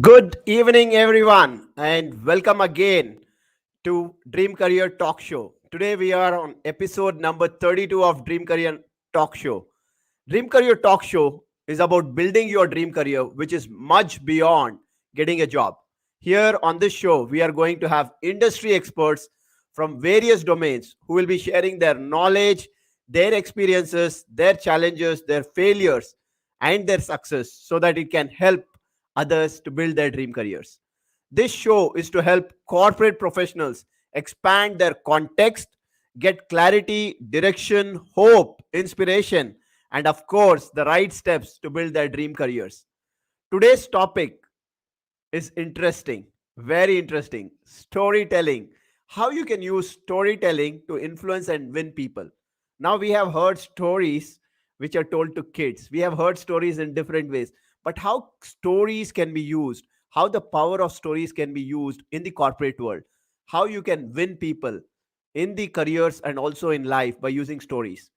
Good evening, everyone, and welcome again to Dream Career Talk Show. Today, we are on episode number 32 of Dream Career Talk Show. Dream Career Talk Show is about building your dream career, which is much beyond getting a job. Here on this show, we are going to have industry experts from various domains who will be sharing their knowledge, their experiences, their challenges, their failures, and their success so that it can help others to build their dream careers. This show is to help corporate professionals expand their context, get clarity, direction, hope, inspiration, and of course, the right steps to build their dream careers. Today's topic is interesting, very interesting. Storytelling. How you can use storytelling to influence and win people. Now, we have heard stories which are told to kids. We have heard stories in different ways. But how stories can be used, how the power of stories can be used in the corporate world, how you can win people in the careers and also in life by using stories.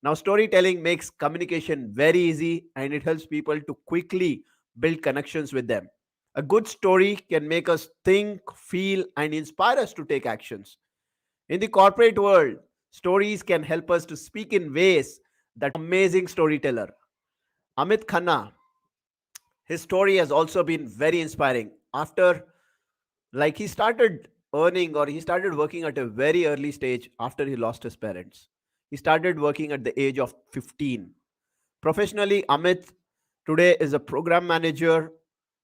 Now, storytelling makes communication very easy and it helps people to quickly build connections with them. A good story can make us think, feel, and inspire us to take actions. In the corporate world, stories can help us to speak in ways that amazing storyteller. Amit Khanna, his story has also been very inspiring. After, like, he started earning or he started working at a very early stage after he lost his parents. He started working at the age of 15. Professionally, Amit today is a program manager.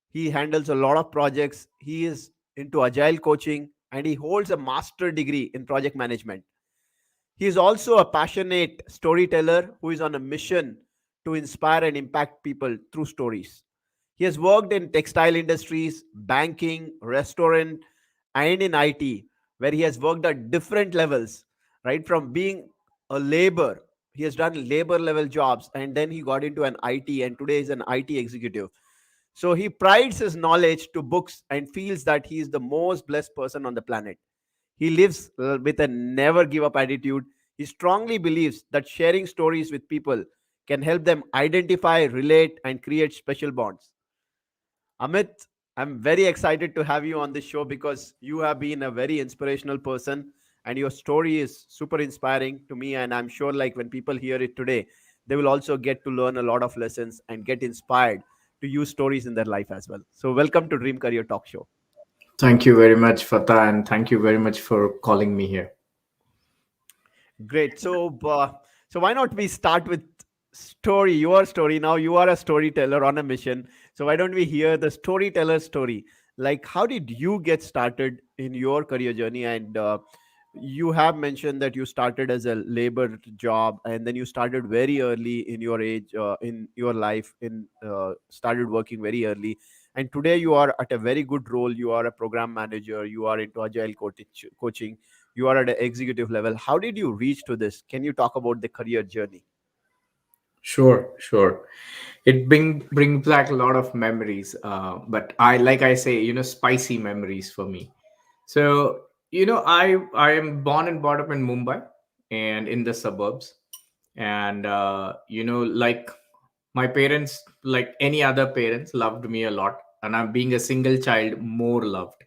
He handles a lot of projects. He is into agile coaching and he holds a master degree in project management. He is also a passionate storyteller who is on a mission to inspire and impact people through stories. He has worked in textile industries, banking, restaurant, and in IT, where he has worked at different levels, right? From being a labor, he has done labor level jobs, and then he got into an IT, and today is an IT executive. So he prides his knowledge to books and feels that he is the most blessed person on the planet. He lives with a never give up attitude. He strongly believes that sharing stories with people can help them identify, relate, and create special bonds. Amit, I'm very excited to have you on this show because you have been a very inspirational person and your story is super inspiring to me. And I'm sure, like, when people hear it today, they will also get to learn a lot of lessons and get inspired to use stories in their life as well. So, welcome to Dream Career Talk Show. Thank you very much, Fatah, and thank you very much for calling me here. Great. So why not we start with story, your story. Now you are a storyteller on a mission. So why don't we hear the storyteller story? Like, how did you get started in your career journey? And you have mentioned that you started as a labor job, and then you started very early in your age, in your life, in started working very early. And today you are at a very good role. You are a program manager. You are into agile coaching, you are at an executive level. How did you reach to this? Can you talk about the career journey? Sure. It brings back a lot of memories. But I say, spicy memories for me. So, I am born and brought up in Mumbai and in the suburbs, and like my parents, like any other parents, loved me a lot, and I'm being a single child, more loved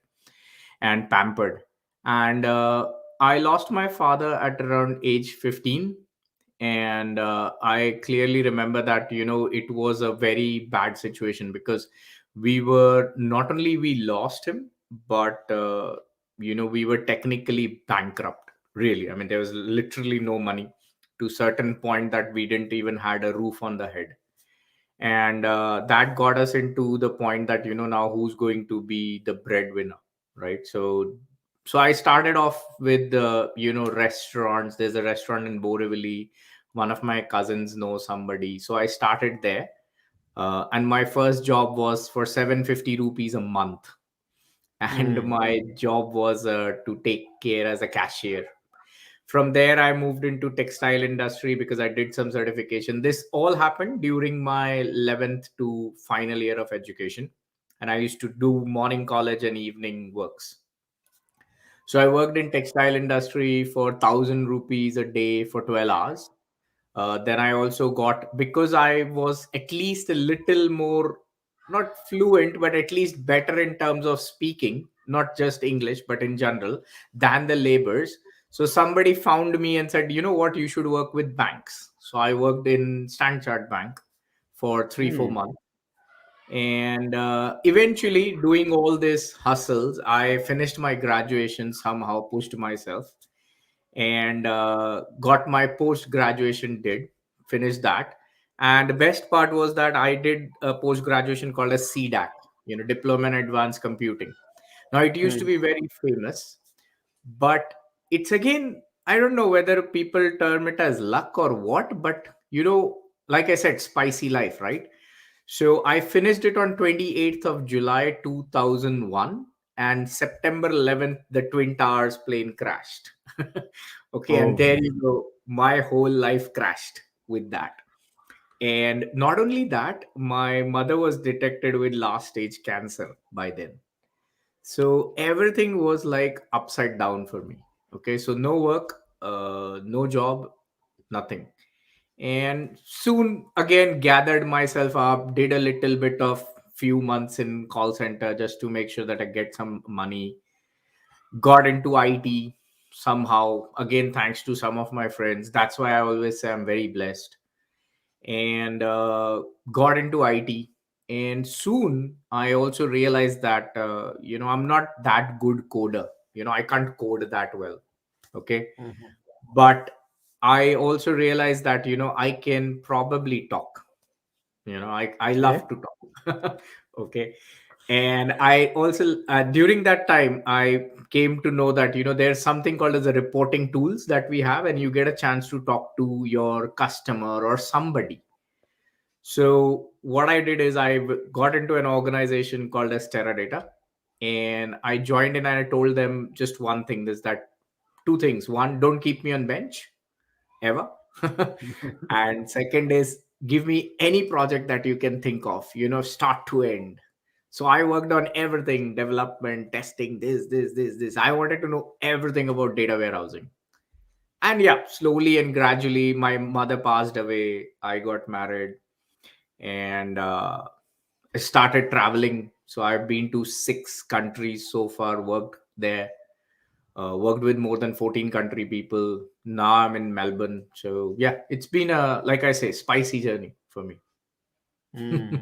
and pampered. And I lost my father at around age 15, and I clearly remember that it was a very bad situation because we were not only we lost him, but we were technically bankrupt. Really, I mean, there was literally no money, to certain point that we didn't even had a roof on the head. And that got us into the point that now who's going to be the breadwinner, right? So I started off with the restaurants. There's a restaurant in Borivali. One of my cousins knows somebody, so I started there. And my first job was for 750 rupees a month, and Hmm. my job was to take care as a cashier. From there I moved into textile industry because I did some certification. This all happened during my 11th to final year of education, and I used to do morning college and evening works. So I worked in textile industry for 1000 rupees a day for 12 hours. Then I also got, because I was at least a little more not fluent, but at least better in terms of speaking, not just English, but in general, than the laborers. So somebody found me and said, you know what, you should work with banks. So I worked in Standard Bank for 3 4 months, and eventually doing all these hustles, I finished my graduation, somehow pushed myself, and got my post graduation, did finish that. And the best part was that I did a post graduation called a CDAC, Diploma in Advanced Computing. Now it used to Hmm. be very famous, but it's again, I don't know whether people term it as luck or what, but like I said, spicy life, right? So I finished it on 28th of July 2001, and September 11th the Twin Towers plane crashed. Okay, and Oh. there you go. My whole life crashed with that. And not only that, my mother was detected with last stage cancer by then. So everything was like upside down for me. Okay, so no work, no job, nothing. And soon again gathered myself up, did a little bit of few months in call center just to make sure that I get some money. Got into IT somehow, again thanks to some of my friends. That's why I always say I'm very blessed. And got into IT. And soon I also realized that I'm not that good coder. I can't code that well. Okay, Mhm. but I also realized that I can probably talk. I love Okay. to talk. Okay. And I also during that time I came to know that there's something called as a reporting tools that we have, and you get a chance to talk to your customer or somebody. So what I did is got into an organization called as Teradata, and I joined in and I told them just one thing: is that two things. One, don't keep me on bench ever. And second is, give me any project that you can think of, start to end. So I worked on everything: development, testing, this. I wanted to know everything about data warehousing. And yeah, slowly and gradually, my mother passed away. I got married, and I started traveling. So I've been to 6 countries so far, worked there, worked with more than 14 country people. Now I'm in Melbourne. So yeah, it's been a, like I say, spicy journey for me. Hmm.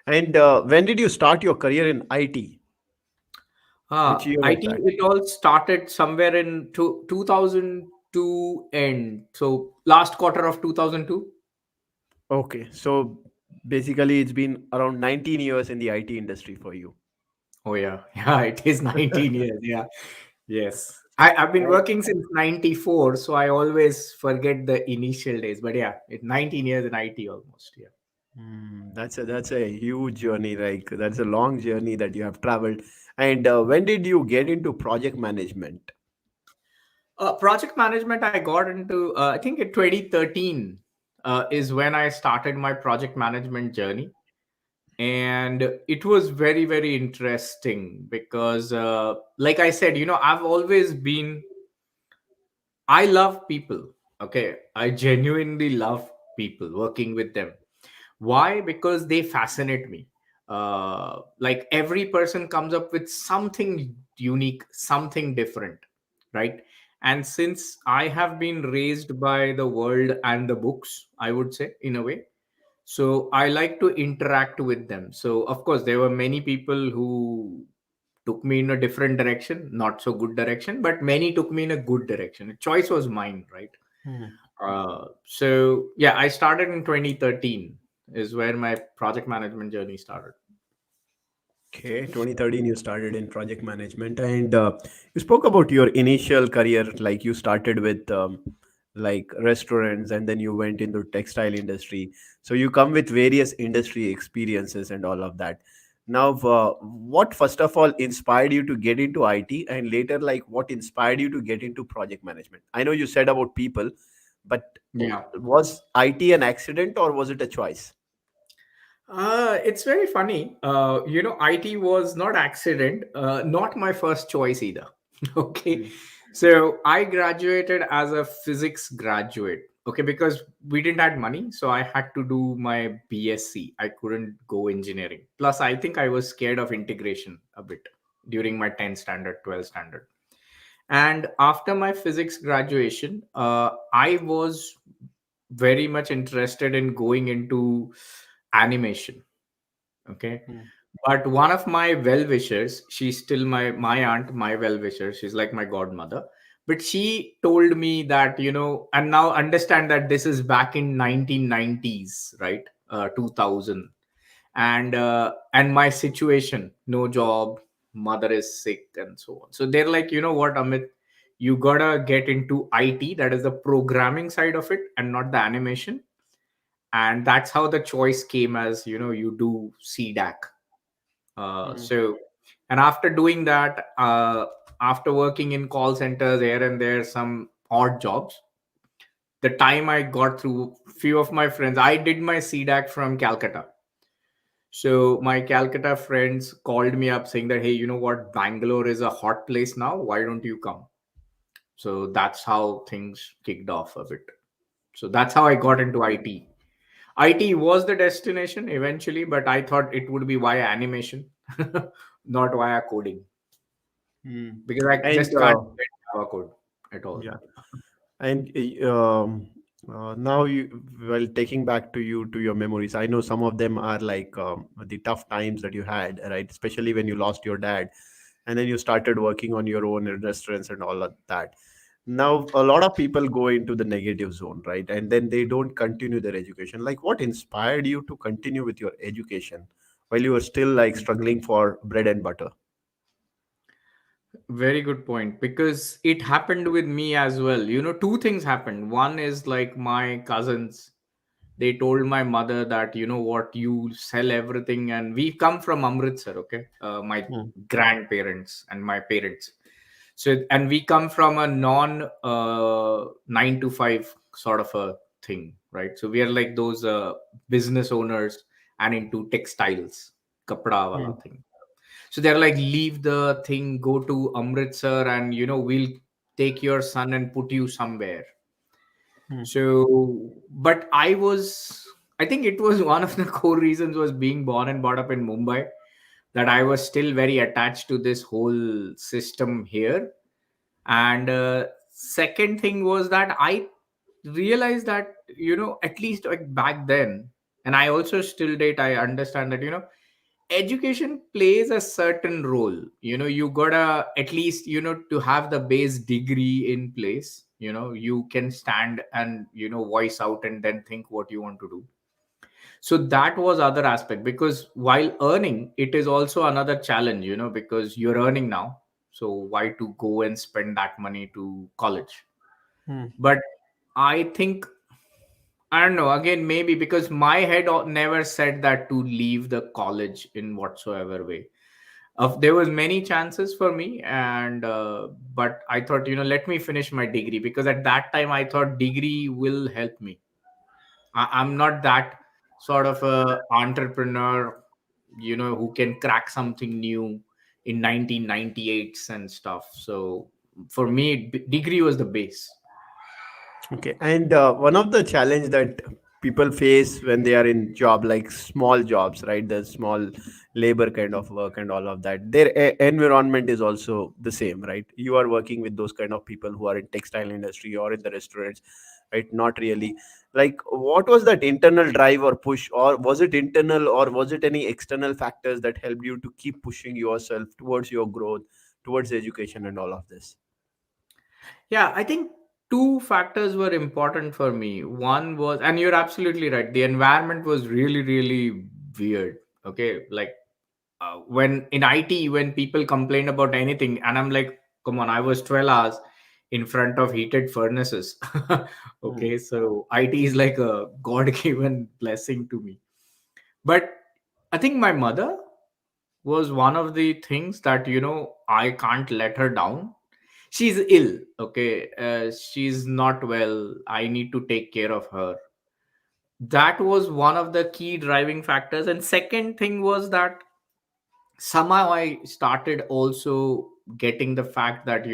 And when did you start your career in IT? Which year was IT, that? it all started somewhere in 2002 end. So last quarter of 2002. Okay, so basically it's been around 19 years in the IT industry for you. Oh yeah, yeah, it is 19 years. Yeah, yes. I've been Right. working since 94, so I always forget the initial days. But yeah, 19 years in IT almost. Yeah. That's a huge journey. Like that's a long journey that you have traveled. And when did you get into project management? Project management, I got into, I think in 2013 is when I started my project management journey. And it was very, very interesting because, like I said, I've always been, I love people. Okay. I genuinely love people, working with them. Why? Because they fascinate me. Like every person comes up with something unique, something different, right? And since I have been raised by the world and the books, I would say, in a way, so I like to interact with them. So of course there were many people who took me in a different direction, not so good direction, but many took me in a good direction. The choice was mine, right? Mhm. So yeah, I started in 2013 is where my project management journey started. Okay, 2013 you started in project management, and you spoke about your initial career, like you started with like restaurants, and then you went into textile industry. So you come with various industry experiences and all of that. Now, what first of all inspired you to get into IT, and later, like what inspired you to get into project management? I know you said about people, but Yeah. was IT an accident or was it a choice? It's very funny. IT was not accident, not my first choice either. Okay. Mm. So I graduated as a physics graduate. Okay, because we didn't have money, so I had to do my BSc. I couldn't go engineering. Plus, I think I was scared of integration a bit during my 10th standard, 12th standard. And after my physics graduation, I was very much interested in going into animation. Okay, Hmm. but one of my well wishers, she's still my aunt, my well wisher. She's like my godmother. But she told me that, and now understand that this is back in 1990s, right? 2000, and my situation, no job, mother is sick, and so on. So they're like, you know what, Amit, you gotta get into IT, that is the programming side of it, and not the animation. And that's how the choice came, as you do CDAC. Hmm. And after doing that, after working in call centers here and there, some odd jobs, the time I got through, few of my friends, I did my CDAC from Calcutta. So my Calcutta friends called me up saying that, hey, you know what, Bangalore is a hot place now. Why don't you come? So that's how things kicked off a bit. So that's how I got into IT. IT was the destination eventually, but I thought it would be via animation, not via coding, Hmm. because I just And can't get Java code at all. yeah, and now you, well, taking back to you to your memories, I know some of them are like the tough times that you had, right? Especially when you lost your dad, and then you started working on your own in restaurants and all of that. Now a lot of people go into the negative zone, right? And then they don't continue their education. Like, what inspired you to continue with your education while you were still like struggling for bread and butter? Very good point, because it happened with me as well. Two things happened. One is like my cousins, they told my mother that, you know what, you sell everything. And we come from Amritsar, okay? My Hmm. grandparents and my parents. So, and we come from a non 9 to 5 sort of a thing, right? So we are like those business owners and into textiles, kapda wala Hmm. thing. So they're like, leave the thing, go to Amritsar, and we'll take your son and put you somewhere. Hmm. So, but I think it was one of the core reasons was being born and brought up in Mumbai, that I was still very attached to this whole system here. And second thing was that I realized that, at least like back then, and I also still date, I understand that, education plays a certain role. You gotta at least, to have the base degree in place, you can stand and voice out and then think what you want to do. So that was other aspect, because while earning, it is also another challenge, because you're earning now, so why to go and spend that money to college? Hmm. But I think, I don't know, again, maybe because my head never said that to leave the college in whatsoever way. There was many chances for me, and but I thought, let me finish my degree, because at that time I thought degree will help me. I'm not that sort of a entrepreneur, who can crack something new in 1998s and stuff. So for me, degree was the base. Okay, and one of the challenge that people face when they are in job, like small jobs, right? The small labor kind of work and all of that, their environment is also the same, right? You are working with those kind of people who are in textile industry or in the restaurants, right? Not really. Like, what was that internal drive or push, or was it internal, or was it any external factors that helped you to keep pushing yourself towards your growth, towards education, and all of this? Yeah, I think two factors were important for me. One was, and you're absolutely right, the environment was really, really weird. Okay, like when in IT, when people complain about anything, and I'm like, come on, I was 12 hours in front of heated furnaces. Hmm. Okay, so IT is like a God given blessing to me. But I think my mother was one of the things that, I can't let her down. She's ill, okay, she's not well, I need to take care of her. That was one of the key driving factors. And second thing was that somehow I started also getting the fact that,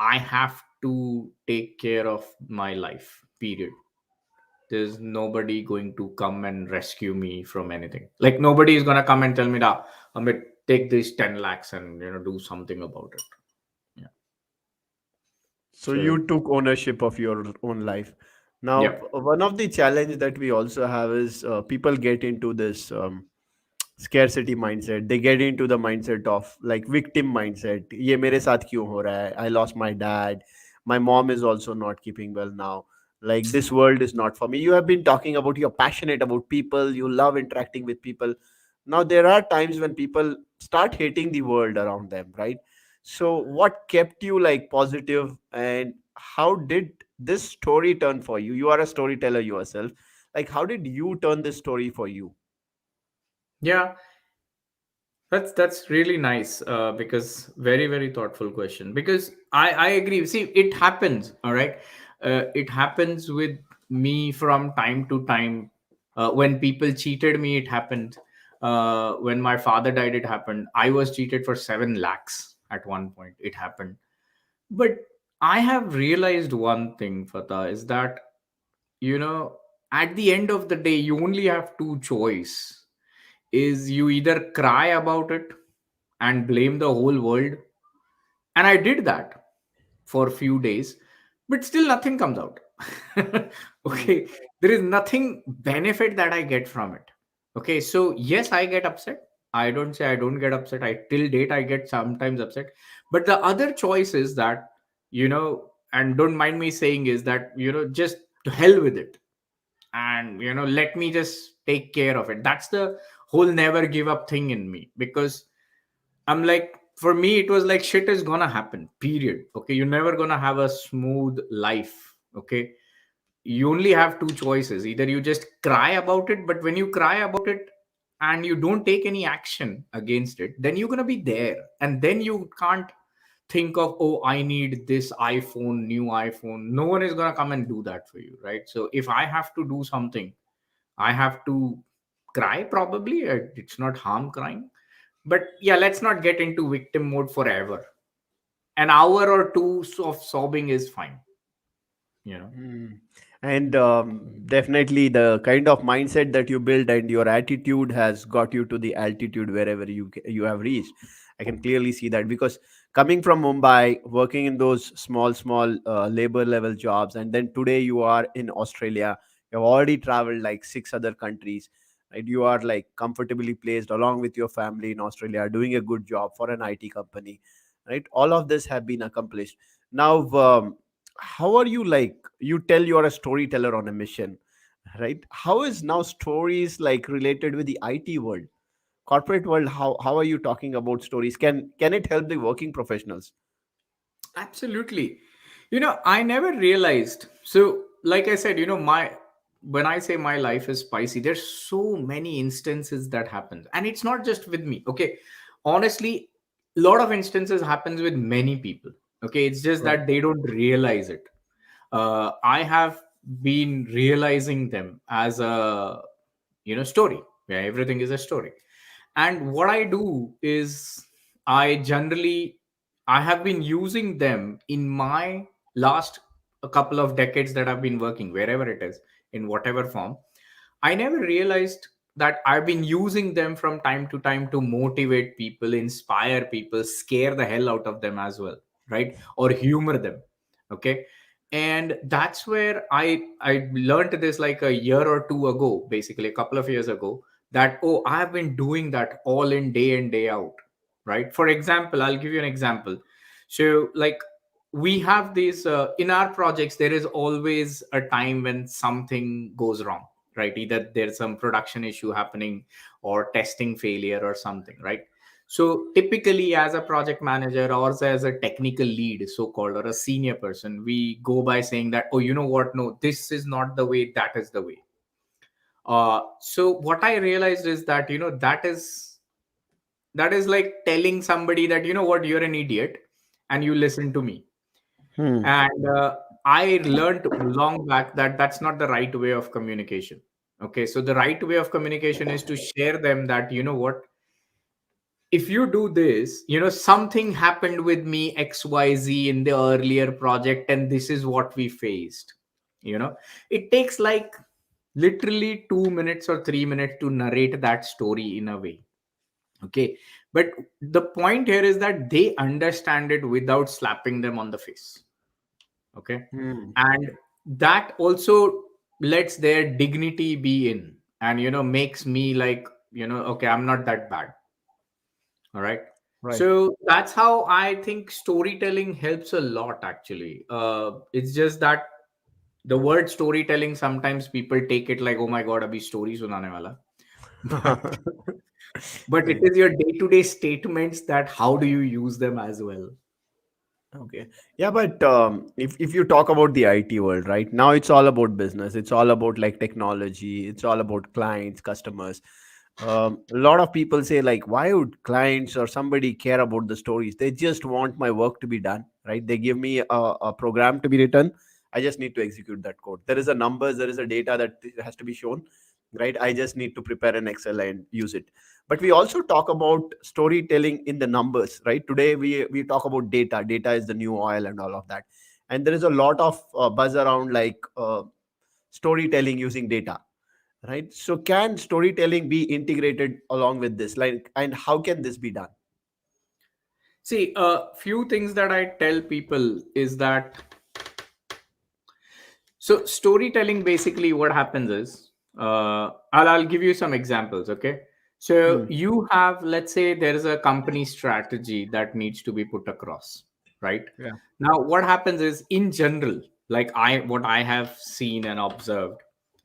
I have to take care of my life, period. there's nobody going to come and rescue me from anything. Like nobody is gonna come and tell me that, Amit, take these 10 lakhs and do something about it. Yeah. So So you took ownership of your own life. Now, yeah. one of the challenge that we also have is people get into this scarcity mindset. They get into the mindset of like victim mindset. ये मेरे साथ क्यों हो रहा है? I lost my dad. My mom is also not keeping well now. Like this world is not for me. You have been talking about you're passionate about people. You love interacting with people. Now there are times when people start hating the world around them, right? So what kept you like positive, and how did this story turn for you? You are a storyteller yourself. Like how did you turn this story for you? Yeah, that's really nice, because very very thoughtful question. Because I agree. See, it happens. All right, it happens with me from time to time. When people cheated me, it happened. When my father died, it happened. I was cheated for 7 lakhs at one point. It happened. But I have realized one thing, Fatah, is that you know at the end of the day, you only have two choice. Is you either cry about it and blame the whole world, and I did that for a few days, but still nothing comes out. Hmm. Okay, there is nothing benefit that I get from it. Okay, so yes, I get upset. I don't say I don't get upset. I till date I get sometimes upset, but the other choice is that and don't mind me saying, is that just to hell with it, and let me just take care of it. That's the whole never give up thing in me. Because I'm like, for me, it was like shit is gonna happen, period. Okay, you're never gonna have a smooth life. Okay, you only have two choices. Either you just cry about it, but when you cry about it and you don't take any action against it, then you're gonna be there. And then you can't think of, oh, I need this iPhone, new iPhone. No one is gonna come and do that for you, right? So if I have to do something, I have to cry probably. It's not harm crying. But yeah, let's not get into victim mode forever. An hour or two of sobbing is fine, you know. Mm. And definitely the kind of mindset that you build and your attitude has got you to the altitude wherever you have reached. I can clearly see that because coming from Mumbai, working in those small labor level jobs, and then today you are in Australia. You have already traveled like six other countries. Right? You are like comfortably placed along with your family in Australia, doing a good job for an IT company. Right? All of this have been accomplished. Now, how are you like? You tell you're a storyteller on a mission, right? How is now stories like related with the IT world, corporate world? How are you talking about stories? Can it help the working professionals? Absolutely. I never realized. So, like I said, my when I say my life is spicy, there's so many instances that happens, and it's not just with me. Okay, honestly, a lot of instances happens with many people. Okay, it's just Right. that they don't realize it. I have been realizing them as a story. Yeah, everything is a story. And what I do is, I generally, I have been using them in my last a couple of decades that I've been working wherever it is, in whatever form. I never realized that I've been using them from time to time to motivate people, inspire people, scare the hell out of them as well, right? Or humor them. Okay. And that's where I learned this like a year or two ago, basically a couple of years ago, that, oh, I have been doing that all in day in, day out. Right. For example, I'll give you an example. So, like, we have these in our projects, there is always a time when something goes wrong, right? Either there's some production issue happening or testing failure or something, right? So typically, as a project manager or as a technical lead, so called, or a senior person, we go by saying that, oh, you know what, no, this is not the way, that is the way. So what I realized is that, that is like telling somebody that, you know what, you're an idiot and you listen to me. Hmm. And I learned long back that that's not the right way of communication. Okay, so the right way of communication is to share them that, you know what, if you do this, something happened with me XYZ in the earlier project, and this is what we faced. It takes like literally 2 minutes or 3 minutes to narrate that story in a way. Okay. But the point here is that they understand it without slapping them on the face. Okay. Hmm. And that also lets their dignity be in, and makes me like, okay, I'm not that bad. All right. Right. So that's how I think storytelling helps a lot actually. It's just that the word storytelling, sometimes people take it like, oh my god, abhi story sunane wala. but but it Right. is your day to day statements, that how do you use them as well. Okay. Yeah, but if you talk about the IT world, right now it's all about business. It's all about like technology. It's all about clients, customers. A lot of people say like, why would clients or somebody care about the stories? They just want my work to be done, right? They give me a program to be written. I just need to execute that code. There is a numbers, there is a data that has to be shown, right? I just need to prepare an Excel and use it. But we also talk about storytelling in the numbers, right? Today we talk about data is the new oil and all of that, and there is a lot of buzz around like storytelling using data, right? So can storytelling be integrated along with this, like, and how can this be done? See, a few things that I tell people is that, so storytelling, basically what happens is, I'll give you some examples. Okay. So Hmm. you have, let's say there is a company strategy that needs to be put across, right? Yeah. Now what happens is, in general, like what I have seen and observed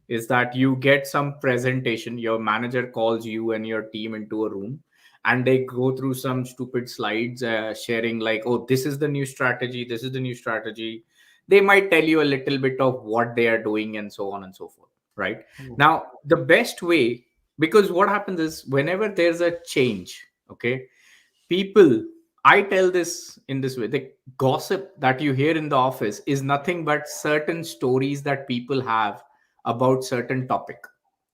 is that you get some presentation, your manager calls you and your team into a room, and they go through some stupid slides, sharing like, oh, this is the new strategy, this is the new strategy. They might tell you a little bit of what they are doing and so on and so forth, right? Hmm. Now the best way, because what happens is, whenever there's a change, okay, people, I tell this in this way: the gossip that you hear in the office is nothing but certain stories that people have about certain topic,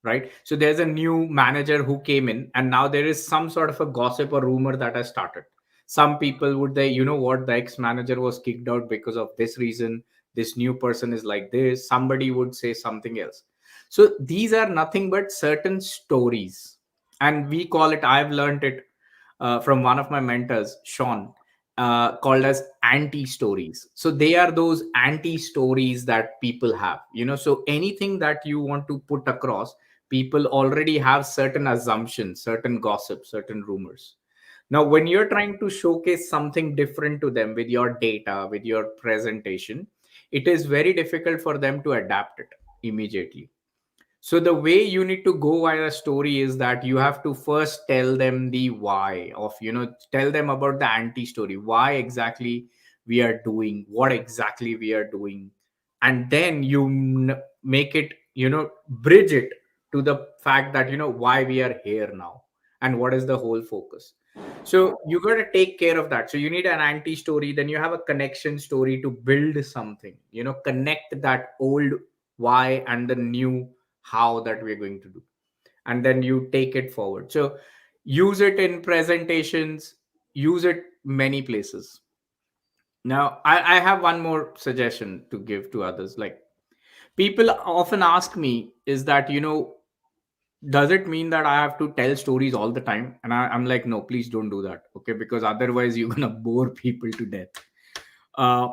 right? So there's a new manager who came in, and now there is some sort of a gossip or rumor that has started. Some people would, they, what, the ex manager was kicked out because of this reason, this new person is like this, somebody would say something else. So these are nothing but certain stories, and we call it, I've learned it from one of my mentors, Sean, called as anti stories. So they are those anti stories that people have. So anything that you want to put across, people already have certain assumptions, certain gossip, certain rumors. Now, when you're trying to showcase something different to them with your data, with your presentation, it is very difficult for them to adapt it immediately. So the way you need to go via a story is that you have to first tell them the why of, tell them about the anti story, why exactly we are doing, what exactly we are doing. And then you make it, bridge it to the fact that, why we are here now and what is the whole focus. So you got to take care of that. So you need an anti story, then you have a connection story to build something, connect that old why and the new how that we're going to do, and then you take it forward. So use it in presentations, use it many places. Now I have one more suggestion to give to others. Like, people often ask me is that, does it mean that I have to tell stories all the time? And I'm like, no, please don't do that. Okay, because otherwise you're gonna bore people to death. uh,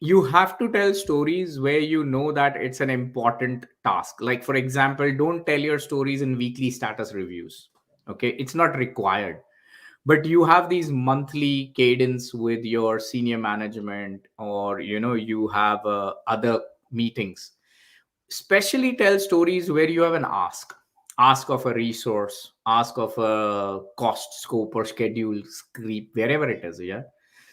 you have to tell stories where you know that it's an important task. Like, for example, don't tell your stories in weekly status reviews. Okay, it's not required. But you have these monthly cadence with your senior management, or you have other meetings. Especially tell stories where you have an ask of a resource, ask of a cost scope or schedule script, wherever it is. Yeah.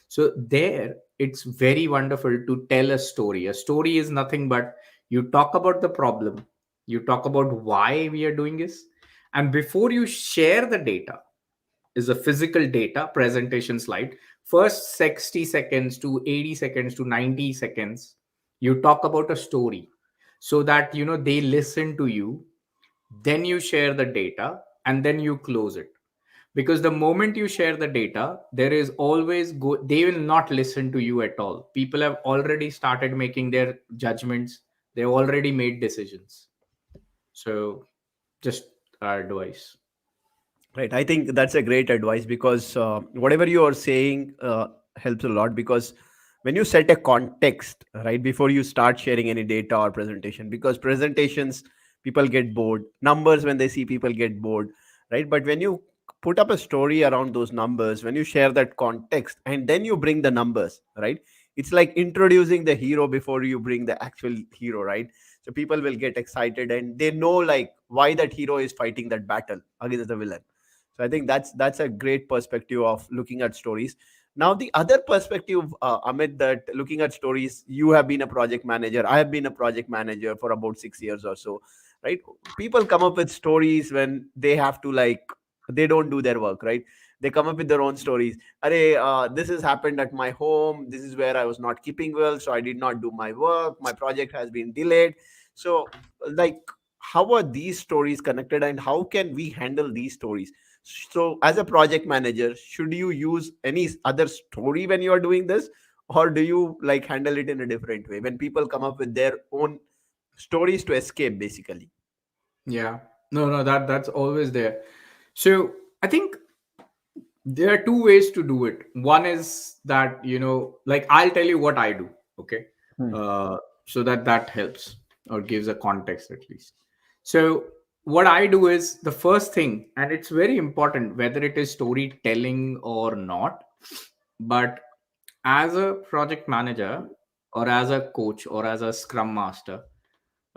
So there, it's very wonderful to tell a story. A story is nothing but, you talk about the problem, you talk about why we are doing this, and before you share the data, is a physical data presentation slide. First 60 seconds to 80 seconds to 90 seconds, you talk about a story, so that they listen to you. Then you share the data, and then you close it. Because the moment you share the data, there is always they will not listen to you at all. People have already started making their judgments, they've already made decisions. So just advice. Right. I think that's a great advice because whatever you are saying helps a lot because when you set a context, right, before you start sharing any data or presentation, because presentations, people get bored, numbers, when they see people get bored, right? But when you put up a story around those numbers, when you share that context and then you bring the numbers, right? It's like introducing the hero before you bring the actual hero, right? So people will get excited and they know like why that hero is fighting that battle against the villain. So I think that's a great perspective of looking at stories. Now the other perspective, Amit, that looking at stories, you have been a project manager, I have been a project manager for about 6 years or so, right? People come up with stories when they have to like, they don't do their work, right? They come up with their own stories. Arey, this has happened at my home, this is where I was not keeping well, so I did not do my work, my project has been delayed. So like, how are these stories connected and how can we handle these stories? So, as a project manager, should you use any other story when you are doing this, or do you like handle it in a different way when people come up with their own stories to escape, basically? Yeah. No, no, that's always there. So I think there are two ways to do it. One is that, like I'll tell you what I do, okay? Hmm. Uh, so that helps or gives a context at least. So what I do is the first thing, and it's very important whether it is storytelling or not, but as a project manager or as a coach or as a scrum master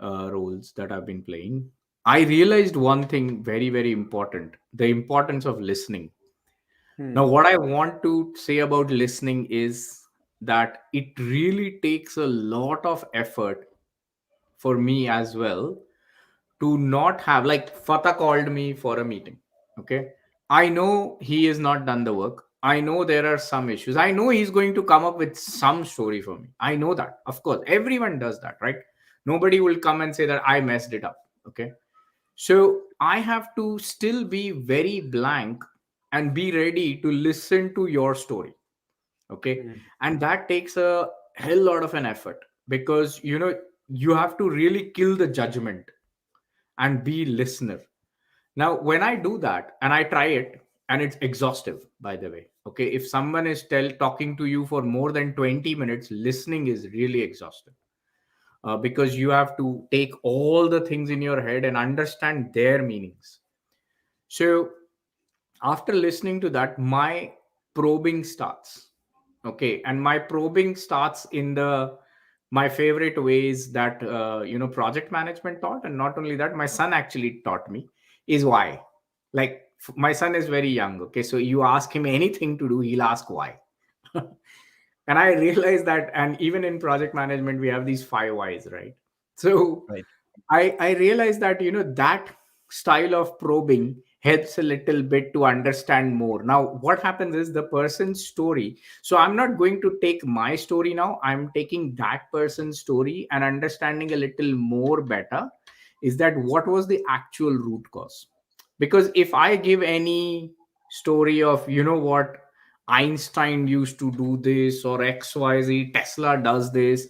roles that I've been playing, I realized one thing very, very important: the importance of listening. Now, Hmm. what I want to say about listening is that it really takes a lot of effort for me as well to not have, like, Fatah called me for a meeting. Okay. I know he has not done the work. I know there are some issues. I know he's going to come up with some story for me. I know that. Of course, everyone does that, right? Nobody will come and say that I messed it up. Okay. So I have to still be very blank and be ready to listen to your story. Okay. Hmm. And that takes a hell lot of an effort because, you have to really kill the judgment and be listener. Now, when I do that and I try it, and it's exhaustive, by the way. Okay. If someone is talking to you for more than 20 minutes, listening is really exhaustive because you have to take all the things in your head and understand their meanings. So after listening to that, my probing starts. Okay. And my probing starts in my favorite ways that, project management taught. And not only that, my son actually taught me is why. Like, my son is very young. Okay. So you ask him anything to do, he'll ask why. And I realized that, and even in project management, we have these five whys, right? So Right. I realized that, that style of probing helps a little bit to understand more. Now, what happens is the person's story. So I'm not going to take my story now. I'm taking that person's story and understanding a little more better. Is that what was the actual root cause? Because if I give any story of, what, Einstein used to do this, or XYZ, Tesla does this,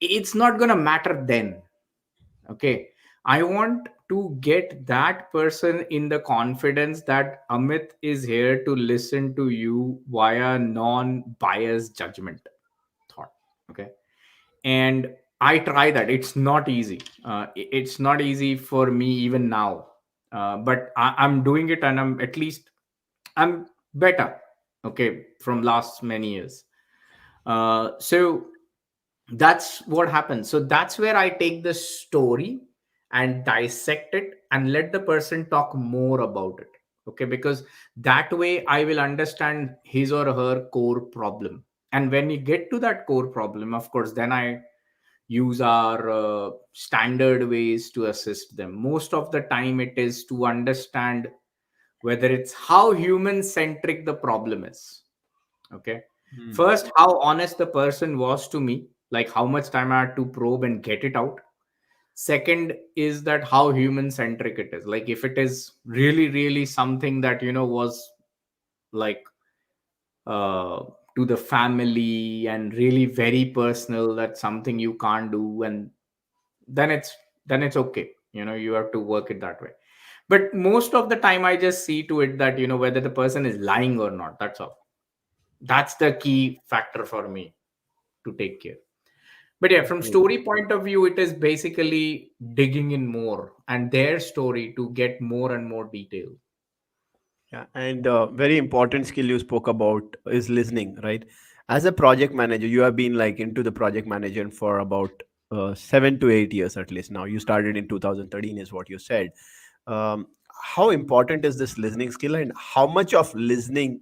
it's not going to matter then. Okay. I want to get that person in the confidence that Amit is here to listen to you via non biased judgment thought. Okay. And I try that. It's not easy. It's not easy for me even now. But I'm doing it, and I'm better. Okay. From last many years. So that's what happens. So that's where I take the story and dissect it and let the person talk more about it. Okay. Because that way I will understand his or her core problem. And when you get to that core problem, of course, then I use our standard ways to assist them. Most of the time it is to understand whether it's how human centric the problem is. Okay. Hmm. First, how honest the person was to me, like how much time I had to probe and get it out. Second is that how human centric it is. Like if it is really, really something that, was like uh, to the family and really very personal, that's something you can't do. And then it's, then it's okay. You have to work it that way. But most of the time I just see to it that whether the person is lying or not. That's all. That's the key factor for me to take care. But yeah, from Right. story point of view, it is basically digging in more and their story to get more and more detail. Yeah, and very important skill you spoke about is listening, right? As a project manager, you have been like into the project management for about 7 to 8 years at least now. You started in 2013, is what you said. Um, how important is this listening skill, and how much of listening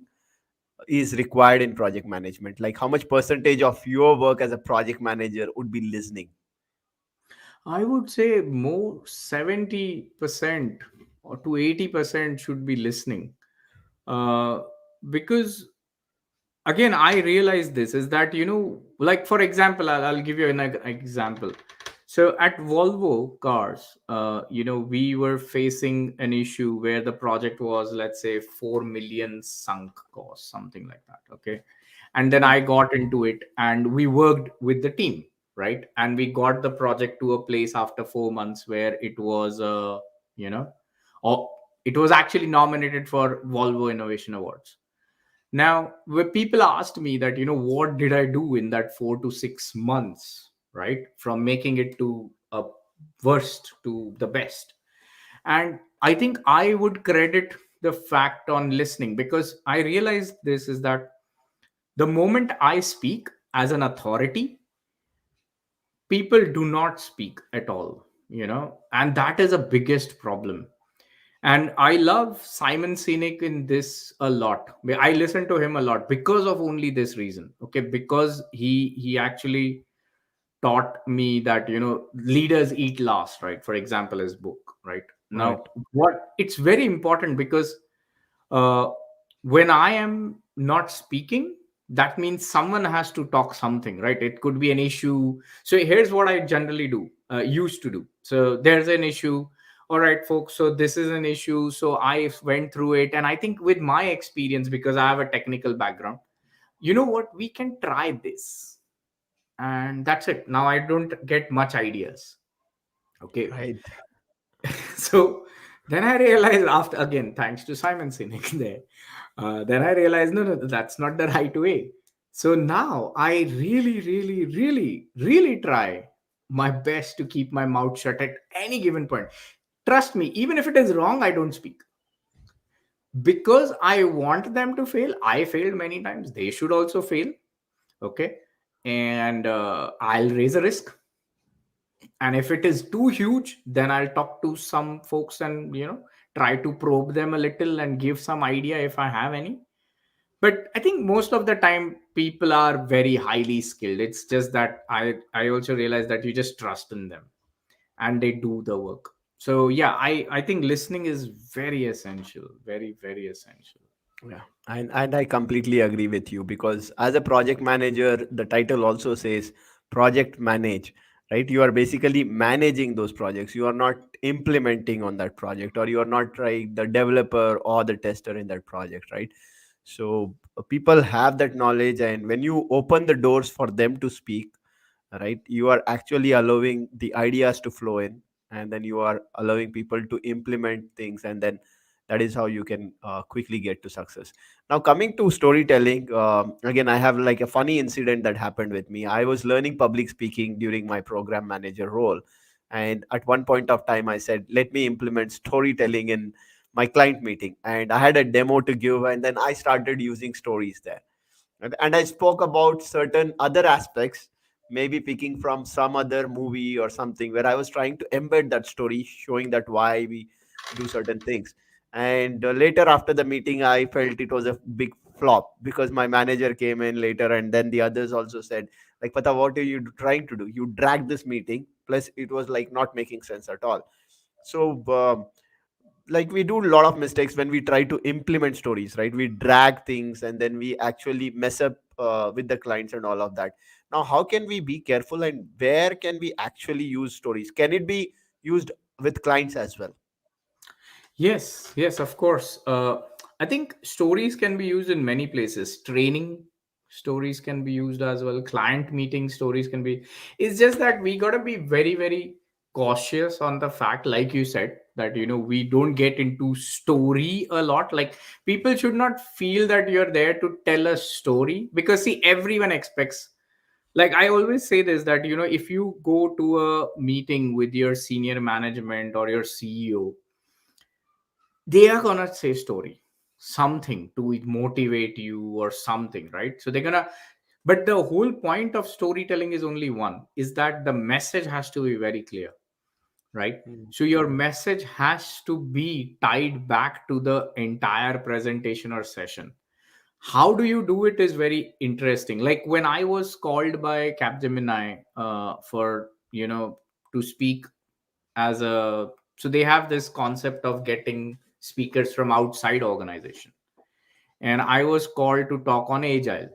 is required in project management? Like, how much percentage of your work as a project manager would be listening? I would say more 70% or to 80% should be listening. Uh, because again, I realize this is that, like for example, I'll give you an example. So at Volvo cars, we were facing an issue where the project was, let's say, 4 million sunk cost, something like that. Okay. And then Mm. I got into it and we worked with the team, right? And we got the project to a place after 4 months where it was, you know, or it was actually nominated for Volvo Innovation Awards. Now, when people asked me that, what did I do in that 4 to 6 months, right? From making it to a worst to the best. And I think I would credit the fact on listening, because I realized this is that the moment I speak as an authority, people do not speak at all, and that is a biggest problem. And I love Simon Sinek in this a lot. I listen to him a lot because of only this reason. Okay, because he actually taught me that leaders eat last, right? For example, his book, right? Right. Now, what it's very important because uh, when I am not speaking, that means someone has to talk something, right? It could be an issue. So here's what I generally do, used to do. So there's an issue. All right, folks. So this is an issue. So I went through it. And I think with my experience, because I have a technical background, you know what? We can try this. And that's it. Now I don't get much ideas. Okay. Right. So then I realized, after, again, thanks to Simon Sinek there, then I realized, no, no, that's not the right way. So now I really, really, really, really try my best to keep my mouth shut at any given point. Trust me, even if it is wrong, I don't speak, because I want them to fail. I failed many times. They should also fail. Okay. And I'll raise a risk. And if it is too huge, then I'll talk to some folks and try to probe them a little and give some idea if I have any. But I think most of the time people are very highly skilled. It's just that I also realize that you just trust in them and they do the work. So yeah, I think listening is very essential, very, very essential. Yeah, and I completely agree with you, because as a project manager, the title also says project manage, right? You are basically managing those projects. You are not implementing on that project, or you are not trying the developer or the tester in that project, right? So people have that knowledge, and when you open the doors for them to speak, right, you are actually allowing the ideas to flow in, and then you are allowing people to implement things, and then that is how you can quickly get to success. Now, coming to storytelling, again, I have like a funny incident that happened with me. I was learning public speaking during my program manager role, and at one point of time I said, let me implement storytelling in my client meeting, and I had a demo to give, and then I started using stories there. And I spoke about certain other aspects, maybe picking from some other movie or something, where I was trying to embed that story, showing that why we do certain things. And later, after the meeting, I felt it was a big flop, because my manager came in later, and then the others also said, like, Pata, what are you trying to do? You dragged this meeting, plus it was like not making sense at all. So like, we do a lot of mistakes when we try to implement stories, right? We drag things, and then we actually mess up with the clients and all of that. Now, how can we be careful, and where can we actually use stories? Can it be used with clients as well? Yes, yes, of course. I think stories can be used in many places. Training stories can be used as well. Client meeting stories can be. It's just that we got to be very, very. cautious on the fact, like you said, that we don't get into story a lot. Like, people should not feel that you're there to tell a story, because see, everyone expects, like I always say this, that if you go to a meeting with your senior management or your CEO, they are gonna say story, something to motivate you or something, right? So they're gonna, but the whole point of storytelling is only one, is that the message has to be very clear, right? Mm, So your message has to be tied back to the entire presentation or session. How do you do it is very interesting. Like, when I was called by Capgemini for to speak as a, so they have this concept of getting speakers from outside organization, and I was called to talk on agile.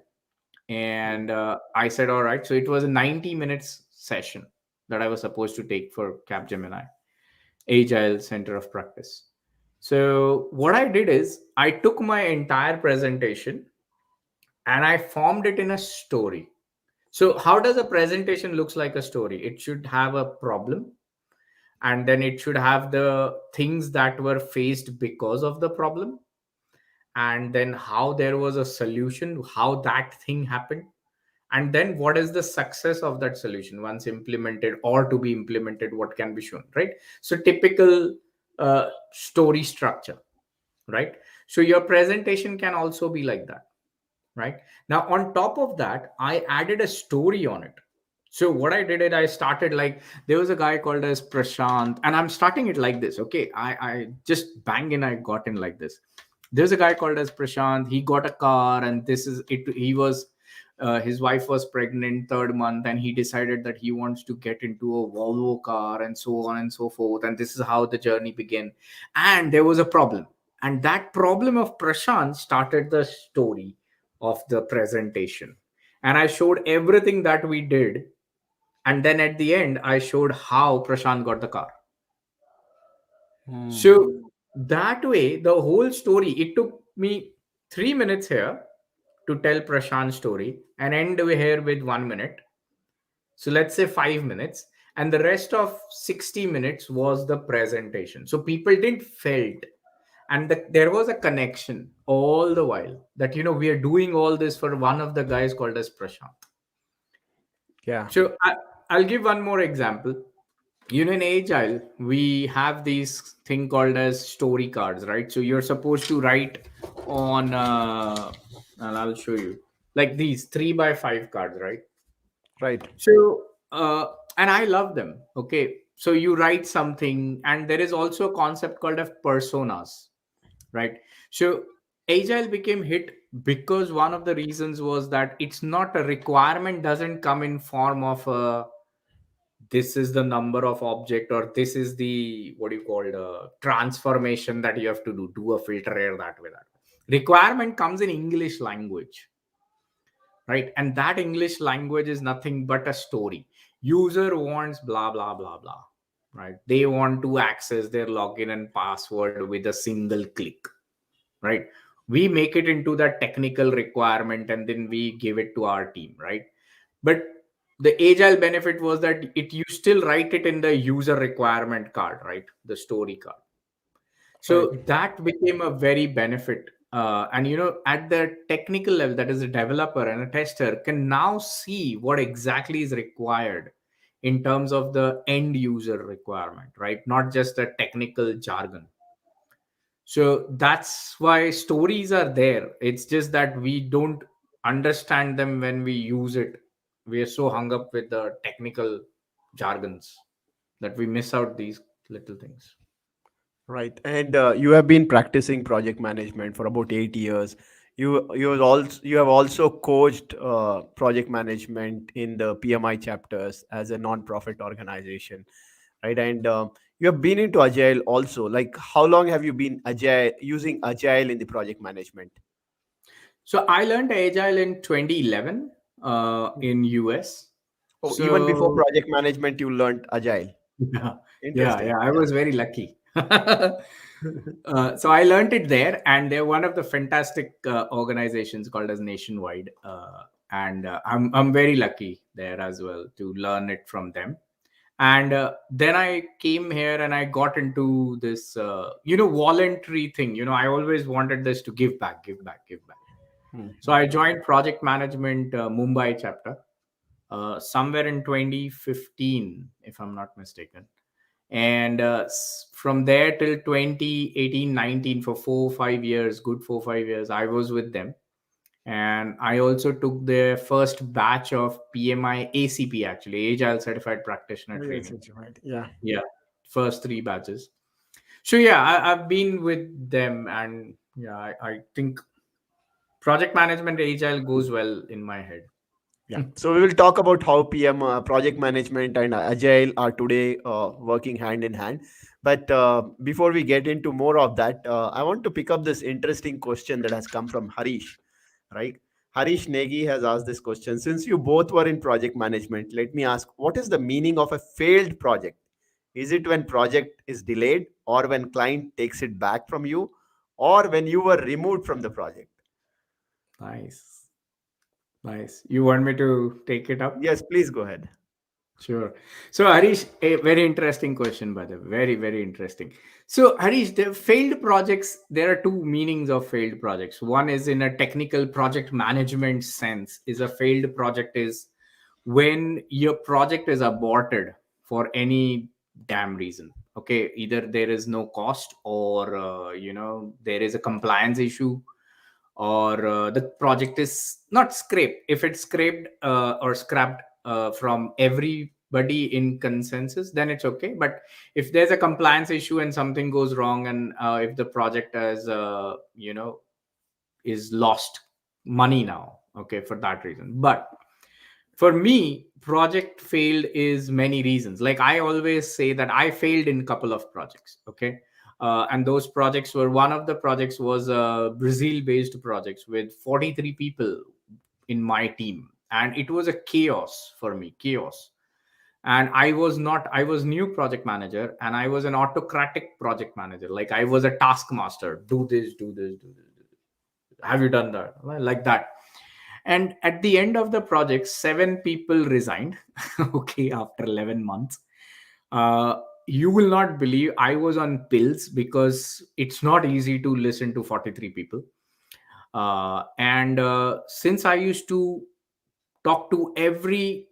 And I said, all right. So it was a 90 minutes session that I was supposed to take for Capgemini Agile Center of Practice. So what I did is I took my entire presentation and I formed it in a story. So how does a presentation looks like a story? It should have a problem, and then it should have the things that were faced because of the problem, and then how there was a solution, how that thing happened, and then what is the success of that solution once implemented or to be implemented, what can be shown, right? So typical story structure, right? So your presentation can also be like that, right? Now, on top of that, I added a story on it. So what I did is I started, like, there was a guy called as Prashant, and I'm starting it like this. Okay, I just bang in, I got in like this. There's a guy called as Prashant. He got a car, and this is it. He was his wife was pregnant, third month, and he decided that he wants to get into a Volvo car, and so on and so forth. And this is how the journey began. And there was a problem, and that problem of Prashant started the story of the presentation. And I showed everything that we did, and then at the end I showed how Prashant got the car. mm, So that way, the whole story, it took me 3 minutes here to tell Prashant's story and end over here with 1 minute. So let's say 5 minutes, and the rest of 60 minutes was the presentation. So people didn't felt, and there was a connection all the while, that we are doing all this for one of the guys called as Prashant. yeah, So I'll give one more example. In Agile, we have these thing called as story cards, right? So you're supposed to write on, and I'll show you, like these 3 by 5 cards, right? right. So, and I love them. Okay. So you write something, and there is also a concept called of personas, right? So Agile became hit because one of the reasons was that it's not a requirement, doesn't come in form of a, this is the number of object, or this is the, what do you call it, transformation that you have to do a filter here, that way, that way. Requirement comes in English language, right? And that English language is nothing but a story. User wants blah blah blah blah, right? They want to access their login and password with a single click, right? We make it into that technical requirement, and then we give it to our team, right? But the Agile benefit was that you still write it in the user requirement card, right? The story card. Right. So that became a very benefit. And at the technical level, that is, a developer and a tester can now see what exactly is required in terms of the end user requirement, right? Not just the technical jargon. So that's why stories are there. It's just that we don't understand them when we use it. We are so hung up with the technical jargons that we miss out these little things. Right. And you have been practicing project management for about 8 years. You have also coached project management in the PMI chapters as a non-profit organization, right? And you have been into agile also. Like, how long have you been agile using agile in the project management? So I learned Agile in 2011 Mhm. in US. Oh, even before So project management, you learned agile. yeah, Interesting. I Yeah. was very lucky. So I learned it there, and they're one of the fantastic organizations called as Nationwide, and I'm very lucky there as well to learn it from them. And then I came here and I got into this voluntary thing. I always wanted this to give back, give back, give back. So Mhm. I joined project management Mumbai chapter somewhere in 2015, if I'm not mistaken. And from there till 2018, 19, for 4 5 years, good 4 5 years, I was with them. And I also took the first batch of PMI ACP, actually Agile Certified Practitioner Yes, training. it's right. Yeah. Yeah, first three batches. So yeah, I've been with them, and yeah, I think project management Agile goes well in my head. Yeah. So we will talk about how PM, project management, and agile are today working hand in hand. But before we get into more of that, I want to pick up this interesting question that has come from Harish. Right? Harish Negi has asked this question. Since you both were in project management, let me ask: what is the meaning of a failed project? Is it when project is delayed, or when client takes it back from you, or when you were removed from the project? Nice, nice. You want me to take it up? Yes, please go ahead. Sure. So, Harish, a very interesting question, by the way. Very, very interesting. So, Harish, the failed projects, there are two meanings of failed projects. One is in a technical project management sense, is a failed project is when your project is aborted for any damn reason. Okay, either there is no cost, or there is a compliance issue, or the project is not scraped. If it's scraped or scrapped from everybody in consensus, then it's okay. But if there's a compliance issue and something goes wrong, and if the project has is lost money now, okay, for that reason. But for me, project failed is many reasons. Like, I always say that I failed in a couple of projects, okay. And those projects were, one of the projects was Brazil based projects with 43 people in my team, and it was a chaos for me, chaos. And I was new project manager, and I was an autocratic project manager. Like, I was a taskmaster: do this, do this, do this, do this. Have you done that? Well, like that. And at the end of the project, seven people resigned. Okay, after 11 months. uh, you will not believe, I was on pills, because it's not easy to listen to 43 people. And since I used to talk to every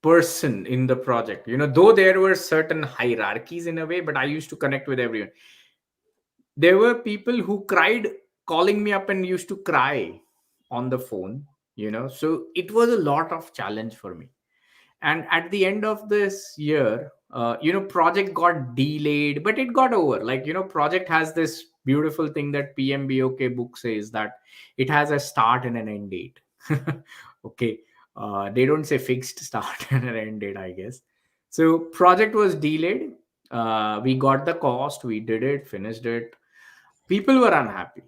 person in the project, though there were certain hierarchies in a way, but I used to connect with everyone. There were people who cried, calling me up and used to cry on the phone. So it was a lot of challenge for me. And at the end of this year, project got delayed, but it got over. Like, project has this beautiful thing that PMBOK book says, that it has a start and an end date. Okay. They don't say fixed start and an end date, I guess. So project was delayed. We got the cost, we did it, finished it. People were unhappy.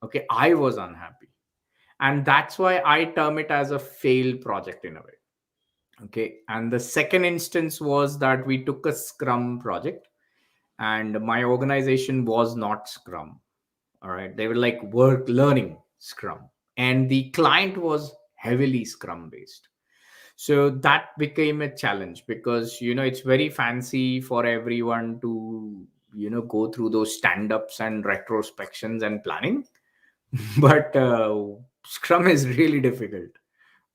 Okay, I was unhappy. And that's why I term it as a failed project in a way. Okay. And the second instance was that we took a Scrum project, and my organization was not Scrum. All right. They were like work learning Scrum, and the client was heavily Scrum based. So that became a challenge, because it's very fancy for everyone to go through those stand-ups and retrospections and planning. But Scrum is really difficult,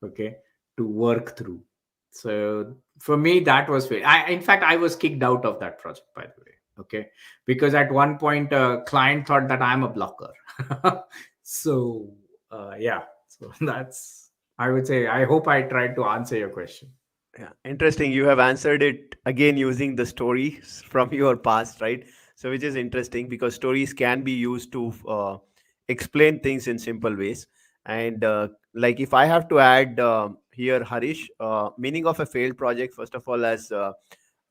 okay, to work through. So for me, that was fair. In fact, I was kicked out of that project, by the way. Okay, because at one point, a client thought that I'm a blocker. So yeah, so that's, I would say, I hope I tried to answer your question. Yeah, interesting. You have answered it again using the stories from your past, right? So, which is interesting because stories can be used to explain things in simple ways. And like, if I have to add here, Harish, meaning of a failed project, first of all, as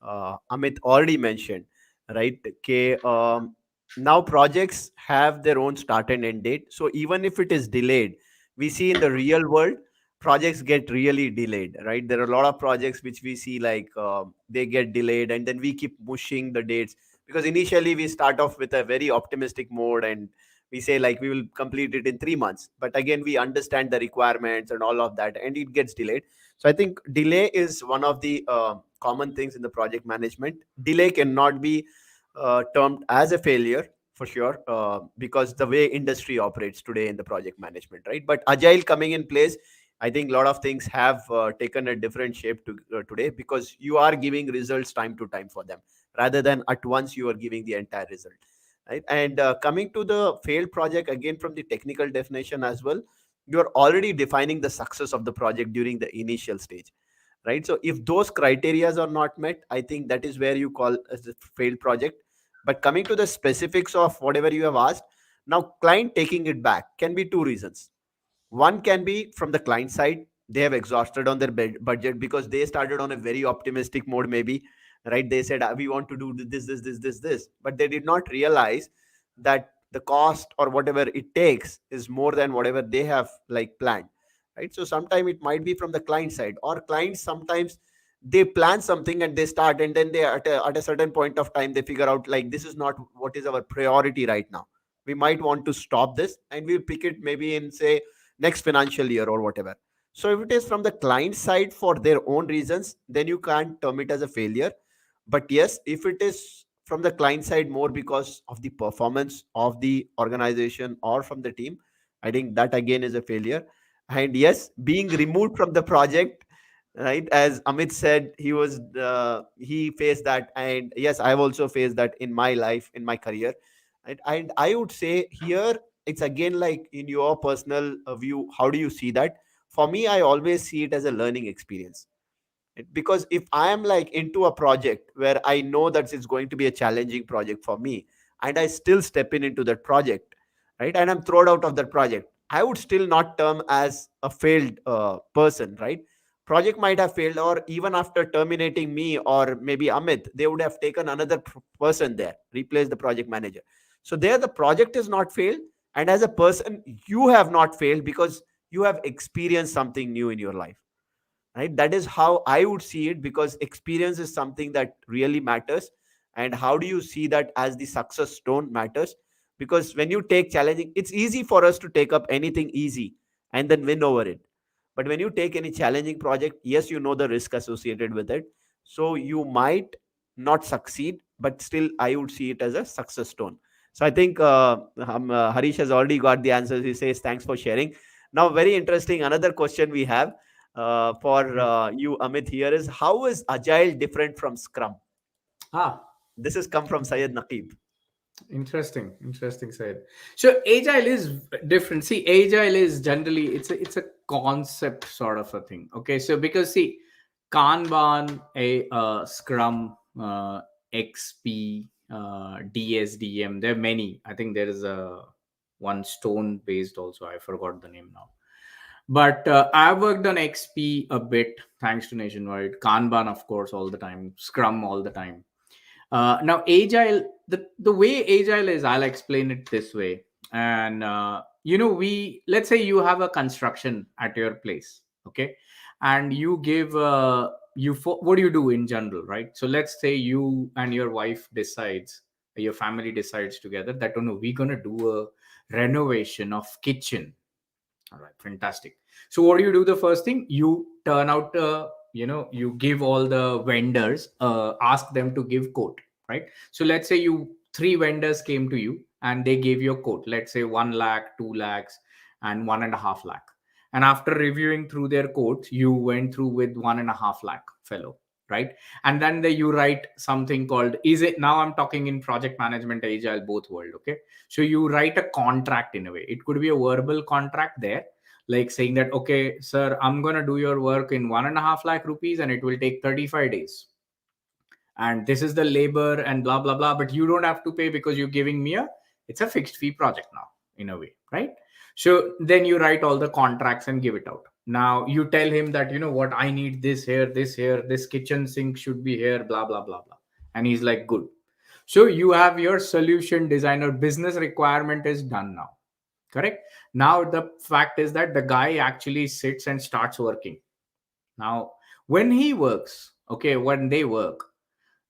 Amit already mentioned, right? Okay, now projects have their own start and end date. So, even if it is delayed, we see in the real world projects get really delayed, right? There are a lot of projects which we see like they get delayed, and then we keep pushing the dates because initially we start off with a very optimistic mode and we say like we will complete it in 3 months, but again we understand the requirements and all of that and it gets delayed. So I think delay is one of the common things in the project management. Delay cannot be termed as a failure for sure, because the way industry operates today in the project management, right? But agile coming in place, I think a lot of things have taken a different shape today, because you are giving results time to time for them, rather than at once you are giving the entire result, right? And coming to the failed project, again from the technical definition as well, you are already defining the success of the project during the initial stage, right? So if those criterias are not met, I think that is where you call as a failed project. But coming to the specifics of whatever you have asked, now client taking it back can be two reasons. One can be from the client side, they have exhausted on their budget, because they started on a very optimistic mode, maybe, right? They said, we want to do this," but they did not realize that the cost or whatever it takes is more than whatever they have like planned, right? So sometimes it might be from the client side, or clients sometimes they plan something and they start, and then they at a certain point of time they figure out like this is not what is our priority right now. We might want to stop this and we'll pick it maybe in, say, next financial year or whatever. So if it is from the client side for their own reasons, then you can't term it as a failure. But yes, if it is from the client side more because of the performance of the organization or from the team, I think that again is a failure. And yes, being removed from the project, right? As Amit said, he faced that, and yes, I've also faced that in my life, in my career. And I would say here it's again like in your personal view, how do you see that? For me, I always see it as a learning experience. Because if I am like into a project where I know that it's going to be a challenging project for me, and I still step into that project, right, and I'm thrown out of that project, I would still not term as a failed person, right? Project might have failed, or even after terminating me or maybe Amit, they would have taken another person there, replace the project manager. So there the project is not failed, and as a person you have not failed, because you have experienced something new in your life, right? That is how I would see it, because experience is something that really matters. And how do you see that as the success stone matters? Because when you take challenging, it's easy for us to take up anything easy and then win over it. But when you take any challenging project, yes, you know the risk associated with it, so you might not succeed, but still I would see it as a success stone. So I think Harish has already got the answers. He says thanks for sharing. Now, very interesting, another question we have for Mhm. you, Amit, here is, how is Agile different from Scrum? Ah, This has come from Syed Naqib. interesting side. So agile is different. See, agile is generally it's a concept sort of a thing. Okay, so because see, Kanban, a Scrum, XP, DSDM. There are many. I think there is a one stone based also. I forgot the name now. But I worked on XP a bit, thanks to Nationwide. Kanban, of course, all the time. Scrum all the time. Now, agile, the way agile is, I'll explain it this way. And we let's say you have a construction at your place, okay, and you give what do you do in general, right? So let's say you and your wife decides, your family decides together that, oh no, we're gonna do a renovation of kitchen. All right, fantastic. So what do you do? The first thing, you turn out, you give all the vendors, ask them to give quote, right? So let's say three vendors came to you and they gave you a quote. Let's say 1 lakh, 2 lakhs, and 1.5 lakh. And after reviewing through their quotes, you went through with 1.5 lakh fellow, right? And then you write something called, is it, now I'm talking in project management, agile, both world, okay? So you write a contract in a way. It could be a verbal contract there, like saying that, okay, sir, I'm going to do your work in 1.5 lakh rupees and it will take 35 days. And this is the labor and blah, blah, blah. But you don't have to pay because you're giving me it's a fixed fee project now, in a way, right? So then you write all the contracts and give it out. Now you tell him that, you know what, I need this here, this kitchen sink should be here, blah, blah, blah, blah. And he's like, good. So you have your solution designer, business requirement is done now. Correct. Now the fact is that the guy actually sits and starts working. Now, when he works, okay, when they work,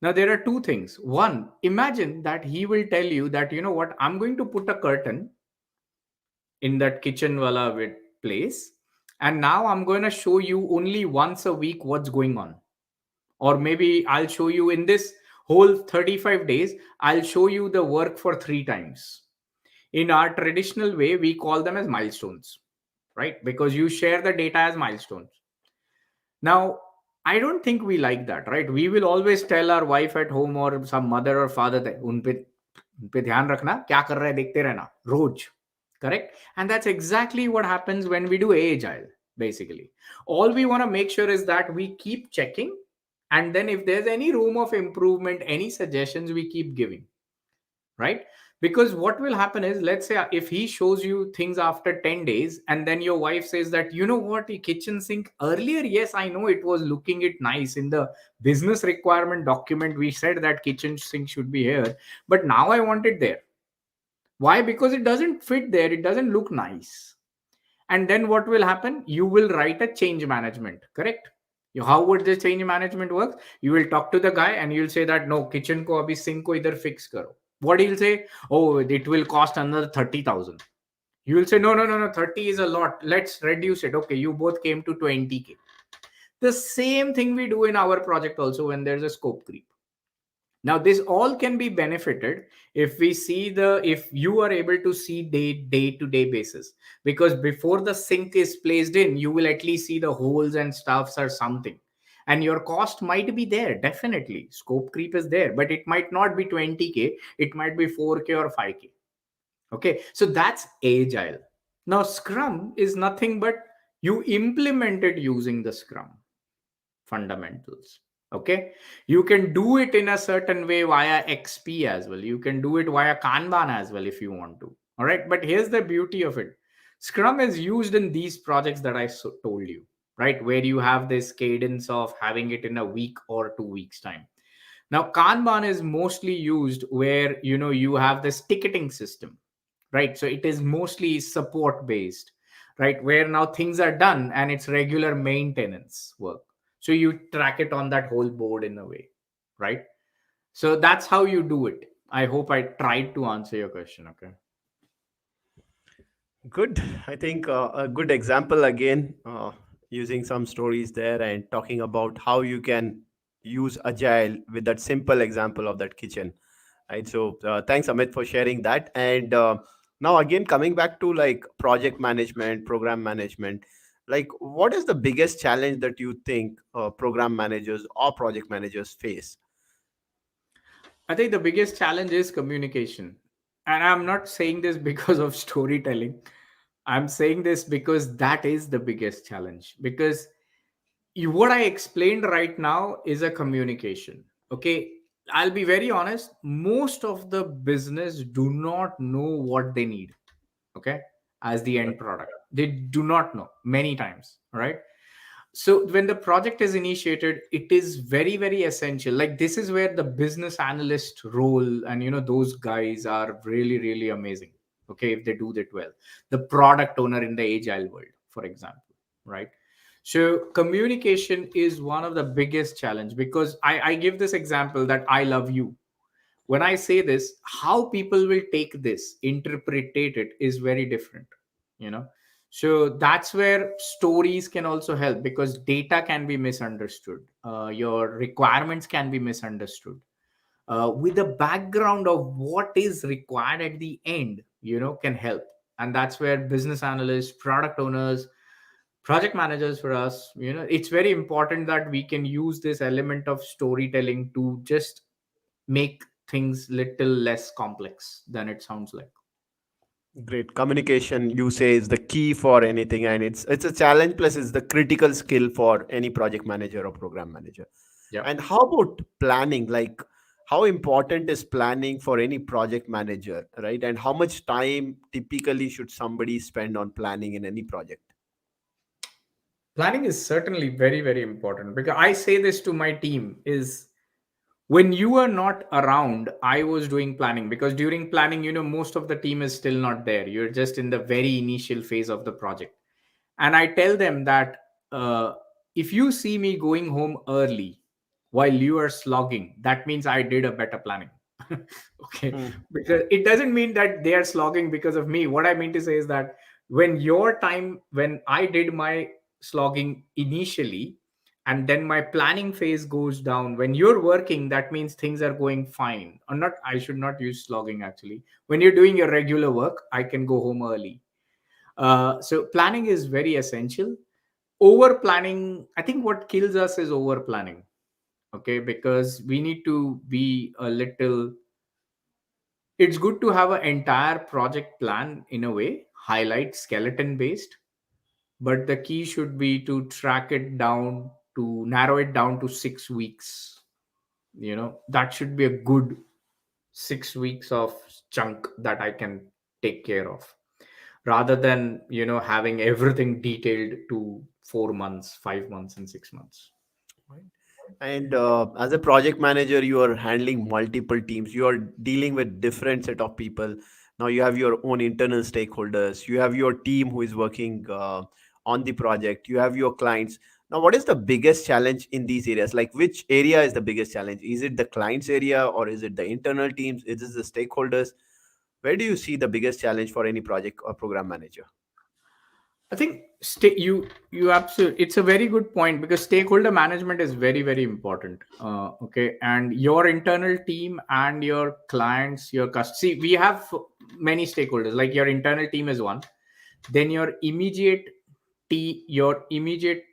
now there are two things. One, imagine that he will tell you that, you know what, I'm going to put a curtain in that kitchen wala place, and now I'm going to show you only once a week what's going on. Or maybe I'll show you in this whole 35 days, I'll show you the work for 3 times. In our traditional way, we call them as milestones, right? Because you share the data as milestones. Now, I don't think we like that, right? We will always tell our wife at home or some mother or father that उन पे ध्यान रखना, क्या कर रहा है देखते रहना रोज. Correct? And that's exactly what happens when we do agile, basically. All we want to make sure is that we keep checking, and then if there's any room of improvement, any suggestions, we keep giving, right? Because what will happen is, let's say if he shows you things after 10 days and then your wife says that, you know what, the kitchen sink earlier, yes, I know it was looking it nice in the business requirement document, we said that kitchen sink should be here, but now I want it there. Why? Because it doesn't fit there, it doesn't look nice. And then what will happen? You will write a change management, correct? How would the change management work? You will talk to the guy and you'll say that no, kitchen ko abhi sink ko idhar fix karo. What he'll say? Oh, it will cost another 30,000. You will say no, no, no, no, 30 is a lot. Let's reduce it. Okay, you both came to 20K. The same thing we do in our project also when there's a scope creep. Now this all can be benefited if we see the, if you are able to see day to day basis, because before the sink is placed in, you will at least see the holes and stuffs or something, and your cost might be there. Definitely scope creep is there, but it might not be 20K, it might be 4K or 5K. Okay, so that's agile. Now scrum is nothing but you implement it using the scrum fundamentals. Okay, you can do it in a certain way via XP as well, you can do it via Kanban as well if you want to. All right, but here's the beauty of it: scrum is used in these projects that I told you, right, where you have this cadence of having it in a week or 2 weeks time. Now Kanban is mostly used where, you know, you have this ticketing system, right? So it is mostly support based, right, where now things are done and it's regular maintenance work, so you track it on that whole board in a way, right? So that's how you do it. I hope I tried to answer your question. Okay. Good. I think a good example again, using some stories there and talking about how you can use agile with that simple example of that kitchen. Right. So thanks, Amit, for sharing that. And now again, coming back to like project management, program management, like what is the biggest challenge that you think program managers or project managers face? I think the biggest challenge is communication. And I'm not saying this because of storytelling. I'm saying this because that is the biggest challenge. Because what I explained right now is a communication. Okay. I'll be very honest. Most of the business do not know what they need. Okay. As the end product, they do not know many times. Right. So when the project is initiated, it is very very essential, like this is where the business analyst role and, you know, those guys are really really amazing. Okay, if they do that well, the product owner in the agile world, for example, right? So communication is one of the biggest challenge, because I give this example that I love you. When I say this, how people will take this, interpret it, is very different, you know. So that's where stories can also help, because data can be misunderstood, your requirements can be misunderstood, with the background of what is required at the end, you know, can help. And that's where business analysts, product owners, project managers, for us, you know, it's very important that we can use this element of storytelling to just make things little less complex than it sounds like. Great. Communication, you say, is the key for anything, and it's a challenge plus it's the critical skill for any project manager or program manager. Yeah. And how about planning? Like, how important is planning for any project manager, right? And how much time typically should somebody spend on planning in any project? Planning is certainly very very important, because I say this to my team is, when you are not around, I was doing planning, because during planning, you know, most of the team is still not there, you're just in the very initial phase of the project. And I tell them that, uh, if you see me going home early while you are slogging, that means I did a better planning. Okay, Hmm. because it doesn't mean that they are slogging because of me. What I mean to say is that when your time, when I did my slogging initially, and then my planning phase goes down. When you're working, that means things are going fine. Or not, I should not use slogging actually. When you're doing your regular work, I can go home early. So planning is very essential. Over planning, I think what kills us is over planning. Okay, because we need to be a little, it's good to have an entire project plan in a way, highlight skeleton based, but the key should be to track it down, to narrow it down to 6 weeks. That should be a good 6 weeks of chunk that I can take care of, rather than having everything detailed to 4 months, 5 months, and 6 months. Right. And as a project manager, you are handling multiple teams. You are dealing with different set of people. Now you have your own internal stakeholders. You have your team who is working on the project. You have your clients. Now, what is the biggest challenge in these areas? Like, which area is the biggest challenge? Is it the clients area, or is it the internal teams? Is it the stakeholders? Where do you see the biggest challenge for any project or program manager? I think you absolutely, it's a very good point, because stakeholder management is very, very important. Okay, and your internal team and your clients, your customers. See, we have many stakeholders. Like your internal team is one, then your immediate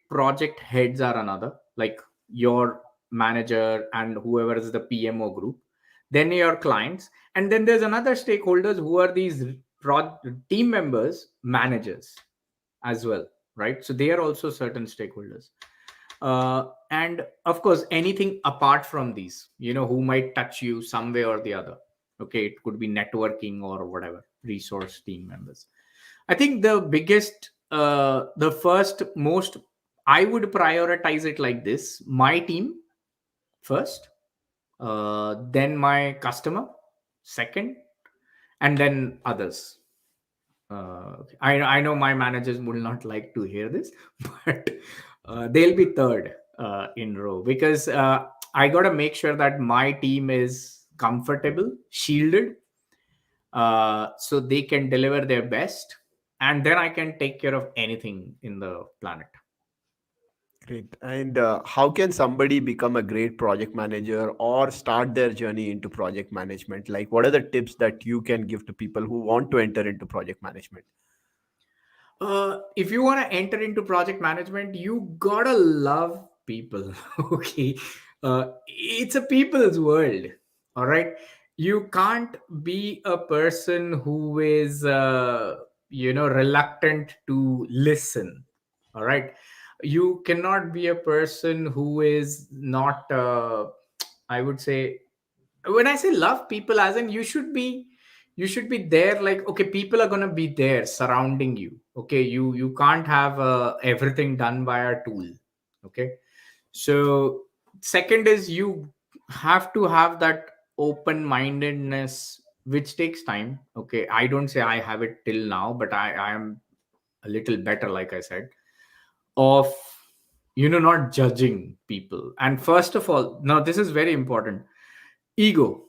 project heads are another, like your manager and whoever is the PMO group. Then your clients, and then there's another stakeholders who are these team members, managers as well, right? So they are also certain stakeholders. And of course, anything apart from these, who might touch you some way or the other. Okay, it could be networking or whatever, resource team members. I think the first most, I would prioritize it like this: my team first, then my customer second, and then others. I know my managers will not like to hear this, but they'll be third in row, because I got to make sure that my team is comfortable, shielded, so they can deliver their best, and then I can take care of anything in the planet. Great. And how can somebody become a great project manager or start their journey into project management? Like, what are the tips that you can give to people who want to enter into project management? If you want to enter into project management, you gotta love people. Okay, it's a people's world. All right, you can't be a person who is reluctant to listen. All right, you cannot be a person who is not I would say, when I say love people, as in you should be there, like, okay, people are going to be there surrounding you. Okay, you can't have everything done by a tool. Okay, so second is, you have to have that open mindedness, which takes time. Okay, I don't say I have it till now, but I am a little better, like I said, of not judging people. And first of all, now this is very important: ego.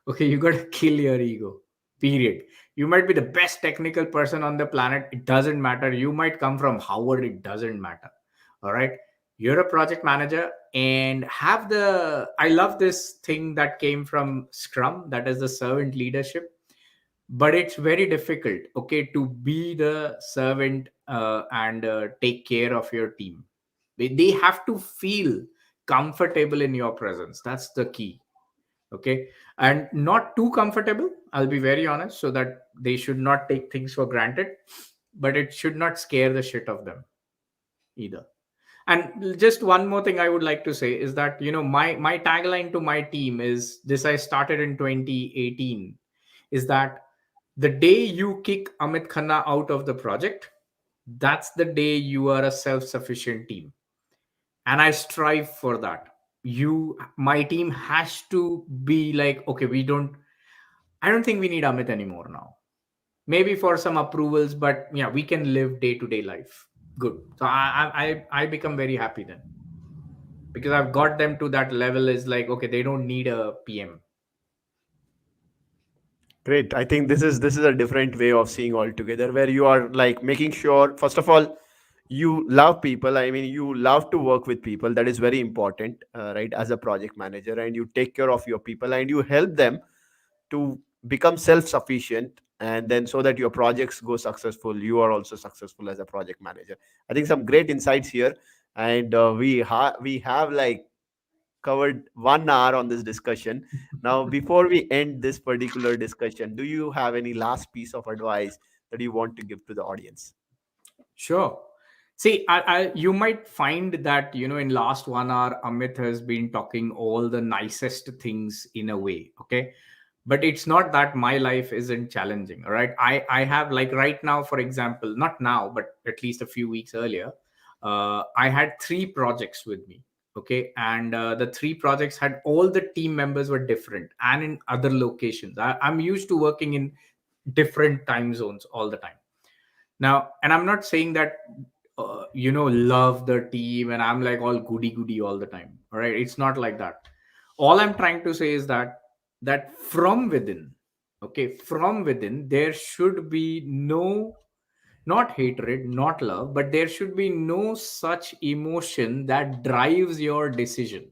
Okay, you got to kill your ego, period. You might be the best technical person on the planet, it doesn't matter. You might come from Howard, it doesn't matter. All right, you're a project manager, and have the, I love this thing that came from Scrum, that is the servant leadership. But it's very difficult, okay, to be the servant, and take care of your team. They have to feel comfortable in your presence. That's the key. Okay, and not too comfortable, I'll be very honest, so that they should not take things for granted, but it should not scare the shit of them either. And just one more thing I would like to say is that, my tagline to my team is this: I started in 2018, is that the day you kick Amit Khanna out of the project, that's the day you are a self-sufficient team. And I strive for that. My team has to be like, okay, I don't think we need Amit anymore now. Maybe for some approvals, but yeah, we can live day to day life. Good. So I become very happy then, because I've got them to that level. Is like, okay, they don't need a PM. Great. I think this is a different way of seeing altogether, where you are like making sure, first of all, you love people. I mean, you love to work with people. That is very important, right? As a project manager, and you take care of your people and you help them to become self-sufficient, and then so that your projects go successful, you are also successful as a project manager. I think some great insights here, and we have like covered 1 hour on this discussion. Now, before we end this particular discussion, do you have any last piece of advice that you want to give to the audience? Sure. See, you might find that, in last 1 hour, Amit has been talking all the nicest things in a way. Okay. But it's not that my life isn't challenging. All right. I have, like, right now, for example, not now, but at least a few weeks earlier, I had 3 projects with me. Okay. And the 3 projects had all the team members were different and in other locations. I'm used to working in different time zones all the time now, and I'm not saying that love the team and I'm like all goody goody all the time. All right, it's not like that. All I'm trying to say is that from within, okay, from within there should be no, not hatred, not love, but there should be no such emotion that drives your decision.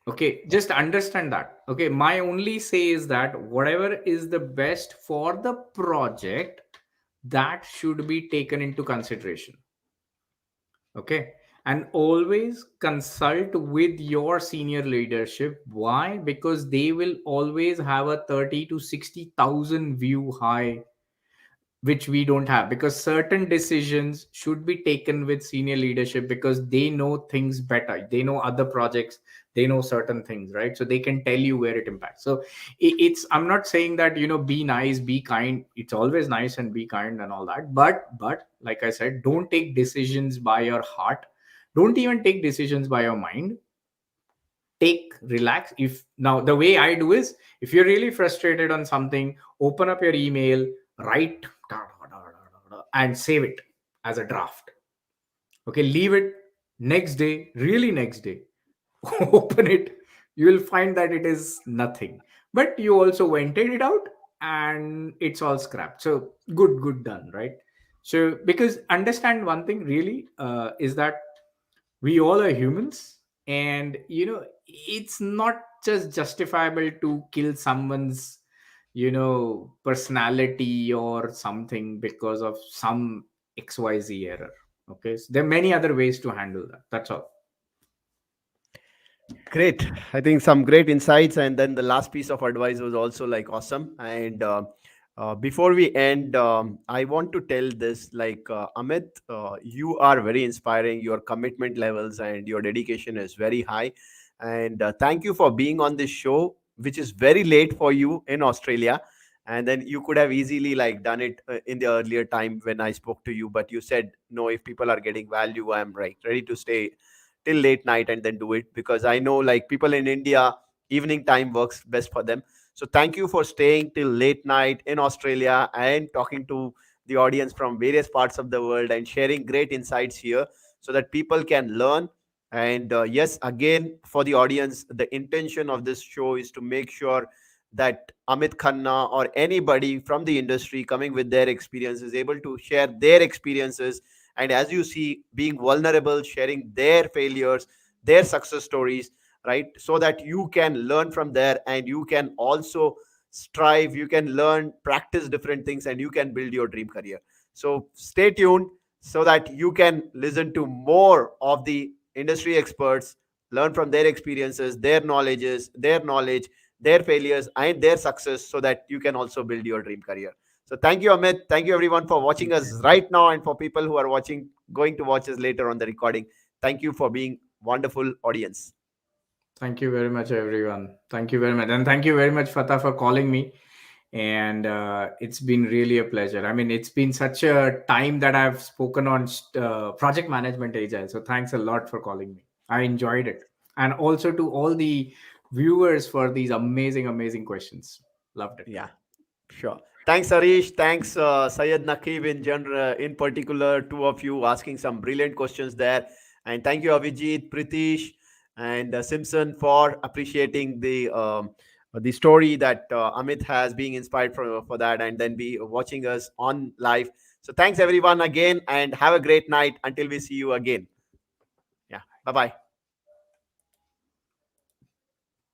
Okay, just understand that. Okay, my only say is that whatever is the best for the project, that should be taken into consideration. Okay, and always consult with your senior leadership. Why? Because they will always have a 30 to 60,000 view high, which we don't have, because certain decisions should be taken with senior leadership because they know things better, they know other projects, they know certain things, right? So they can tell you where it impacts. So it's, I'm not saying that, be nice, be kind. It's always nice and be kind and all that, but like I said, don't take decisions by your heart, don't even take decisions by your mind. Take, relax. If now the way I do is, if you're really frustrated on something, open up your email, write and save it as a draft. Okay, leave it. Next day, really next day, open it, you will find that it is nothing, but you also vented it out and it's all scrapped. So good done, right? So because understand one thing really, is that we all are humans, and it's not just justifiable to kill someone's personality or something because of some xyz error. Okay, so there are many other ways to handle that. That's all. Great. I think some great insights. And then the last piece of advice was also like awesome. And before we end, I want to tell this like, Amit, you are very inspiring. Your commitment levels and your dedication is very high. And thank you for being on this show, which is very late for you in Australia. And then you could have easily like done it in the earlier time when I spoke to you, but you said no. If people are getting value, I'm right, ready to stay till late night and then do it, because I know like people in India, evening time works best for them. So thank you for staying till late night in Australia and talking to the audience from various parts of the world and sharing great insights here so that people can learn. And yes, again, for the audience, the intention of this show is to make sure that Amit Khanna or anybody from the industry coming with their experience is able to share their experiences, and as you see, being vulnerable, sharing their failures, their success stories, right? So that you can learn from there and you can also strive, you can learn, practice different things, and you can build your dream career. So stay tuned so that you can listen to more of the industry experts, learn from their experiences, their knowledge, their failures and their success, so that you can also build your dream career. So thank you, Amit. Thank you everyone for watching Thank us you. right now, and for people who are watching, going to watch us later on the recording. Thank you for being wonderful audience. Thank you very much, everyone. Thank you very much. And thank you very much, Fatah, for calling me. And it's been really a pleasure. I mean, it's been such a time that I've spoken on project management agile. So thanks a lot for calling me. I enjoyed it. And also to all the viewers for these amazing, amazing questions. Loved it. Yeah, sure. Thanks, Harish. Thanks, Syed Nakib in general, in particular, two of you asking some brilliant questions there. And thank you, Avijit, Pritish, and Simpson for appreciating the story that Amit has, being inspired for that, and then be watching us on live. So thanks everyone again, and have a great night until we see you again. Yeah. Bye bye.